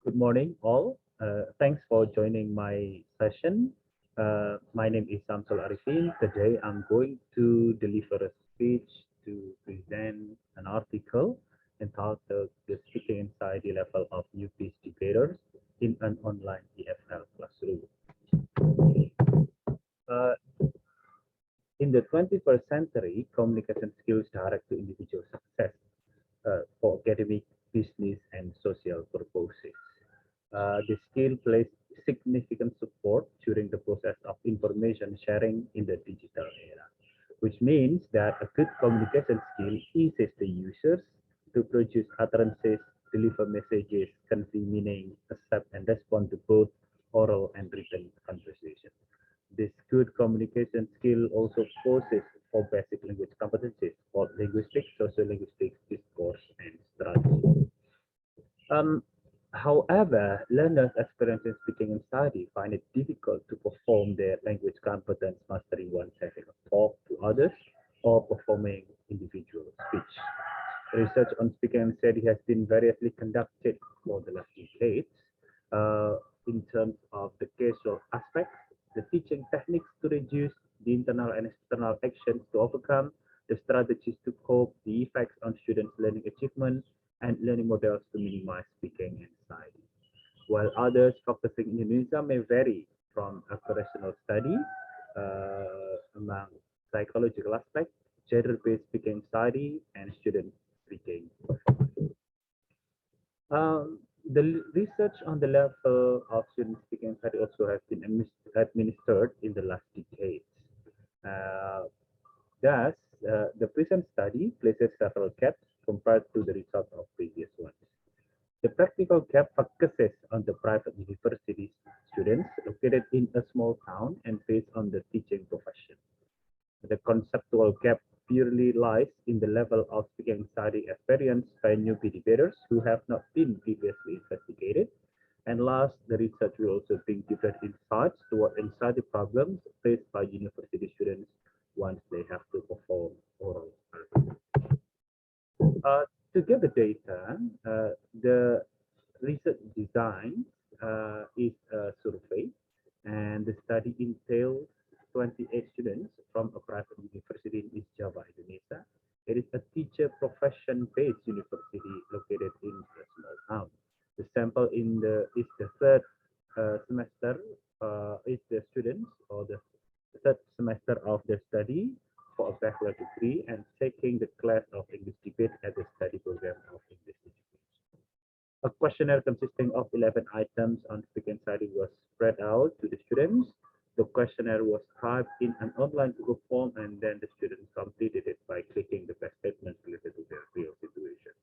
Good morning, all. Thanks for joining my session. My name is Samsul Arifin. Today, I'm going to deliver a speech to present an article entitled "The Speaking Anxiety Level of Newbie Debaters in an Online EFL Classroom." Uh, in the 21st century, communication skills direct to individual success for academic, business, and social purposes. The skill plays significant support during the process of information sharing in the digital era, which means that a good communication skill eases the users to produce utterances, deliver messages, convey meaning, accept and respond to both oral and written conversation. This good communication skill also poses for basic language competencies for linguistics, sociolinguistics, discourse, and strategy. Um, However, learners experiencing speaking anxiety find it difficult to perform their language competence mastering one's having a talk to others or performing individual speech. Research on speaking anxiety has been variously conducted for the last decades. Uh, in terms of the casual aspects, the teaching techniques to reduce the internal and external actions to overcome, the strategies to cope, the effects on students' learning achievement, and learning models to minimize speaking anxiety. While others focusing in Indonesia may vary from a correctional study among psychological aspects, gender-based speaking anxiety, and student speaking performance. The research on the level of student speaking anxiety also has been administered in the last decades. Uh, Thus, the present study places several gaps compared to the results of previous ones. The practical gap focuses on the private university students located in a small town and based on the teaching profession. The conceptual gap purely lies in the level of speaking anxiety experienced by newbie debaters who have not been previously investigated. And last, the research will also bring different insights toward anxiety problems faced by university students once they have to perform oral arguments. To get the data, the research design is a survey, and the study entails 28 students from a private university in East Java, Indonesia. It is a teacher profession-based university located in a small town. The sample is the third semester is the students or the third semester of the study for a bachelor degree and taking the class of English debate at the study program of English education. A questionnaire consisting of 11 items on speaking anxiety was spread out to the students. The questionnaire was typed in an online Google form and then the students completed it by clicking the best statements related to their real situation.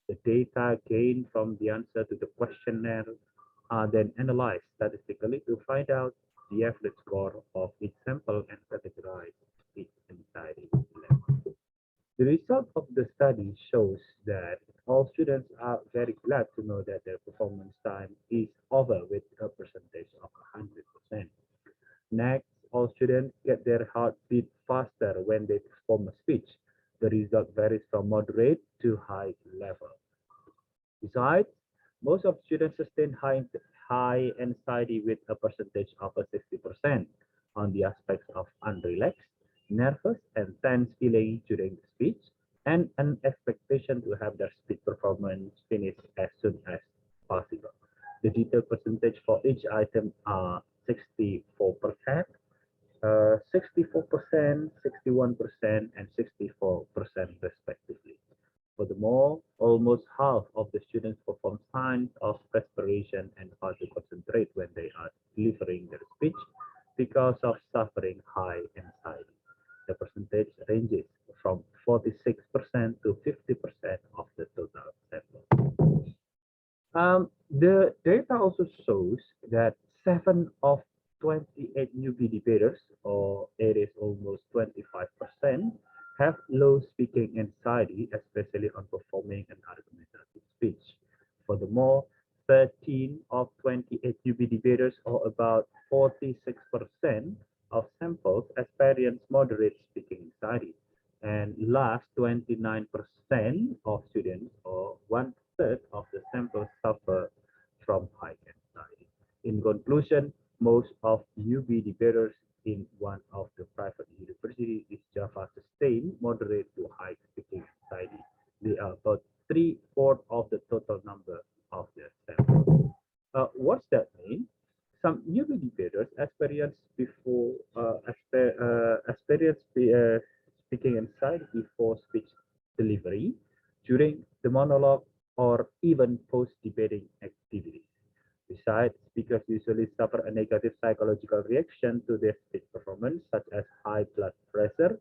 The data gained from the answer to the questionnaire are then analyzed statistically to find out the average score of each sample and categorize its anxiety level. The result of the study shows that all students are very glad to know that their performance time is over with a percentage of 100%. Next, all students get their heartbeat faster when they perform a speech. The result varies from moderate to high level. Besides, most of students sustain high anxiety with a percentage of 60% on the aspects of unrelaxed, nervous, and tense feeling during the speech, and an expectation to have their speech performance finished as soon as possible. The detailed percentage for each item are 64%, 64%, 61%, and 64% respectively. Furthermore, almost half of the students perform signs of perspiration and hard to concentrate when they are delivering their speech because of suffering high anxiety. The percentage ranges from 46% to 50% of the total sample. The data also shows that 7 of 28 newbie debaters, or it is almost 25%, have low speaking anxiety, especially on performing an argumentative speech. Furthermore, 13 of 28 newbie debaters, or about 46% of samples, experience moderate speaking anxiety. And last, 29% of students, or one third of the samples, suffer from high conclusion, most of newbie debaters in one of the private universities is Java sustained moderate to high speaking anxiety. They are about three-fourths of the total number of their sample. What's that mean? Some newbie debaters experience speaking anxiety before speech delivery, during the monologue, or even post-debating activities. Besides, speakers usually suffer a negative psychological reaction to their speech performance, such as high blood pressure,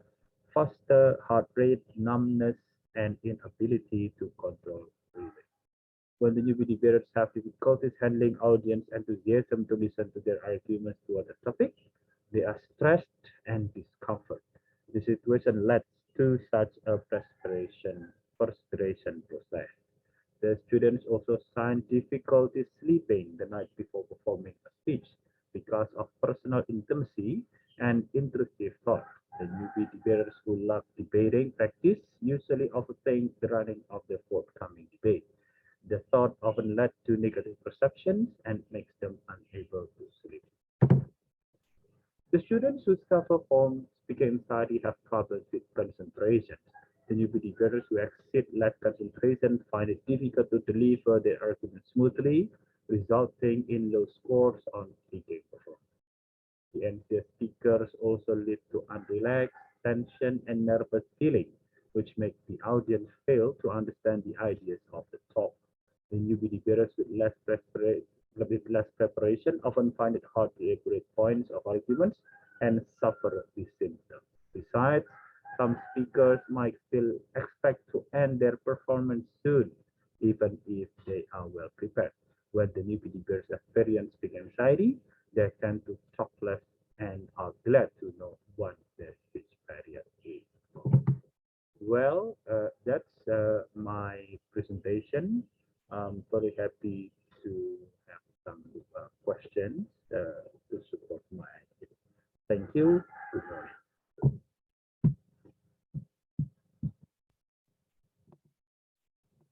faster heart rate, numbness, and inability to control breathing. When the newbie debaters have difficulties handling audience enthusiasm to listen to their arguments toward a topic, they are stressed and discomfort. The situation leads to such a perspiration process. The students also find difficulty sleeping the night before performing a speech because of personal intimacy and intrusive thoughts. The newbie debaters who love debating practice usually overthink the running of the forthcoming debate. The thought often led to negative perceptions and makes them unable to sleep. The students who suffer from speaking anxiety have troubles with concentration. The newbie debaters who exhibit less concentration find it difficult to deliver their arguments smoothly, resulting in low scores on speaking performance. The anxious speakers also lead to unrelaxed, tension, and nervous feeling, which makes the audience fail to understand the ideas of the talk. The newbie debaters with less preparation often find it hard to elaborate points of arguments and suffer these symptoms. Besides, some speakers might still expect to end their performance soon, even if they are well prepared. When the newbie debaters experience speaking anxiety, they tend to talk less and are glad to know what their speech barrier is. Well, that's my presentation. I'm very happy to have some questions to support my. Thank you.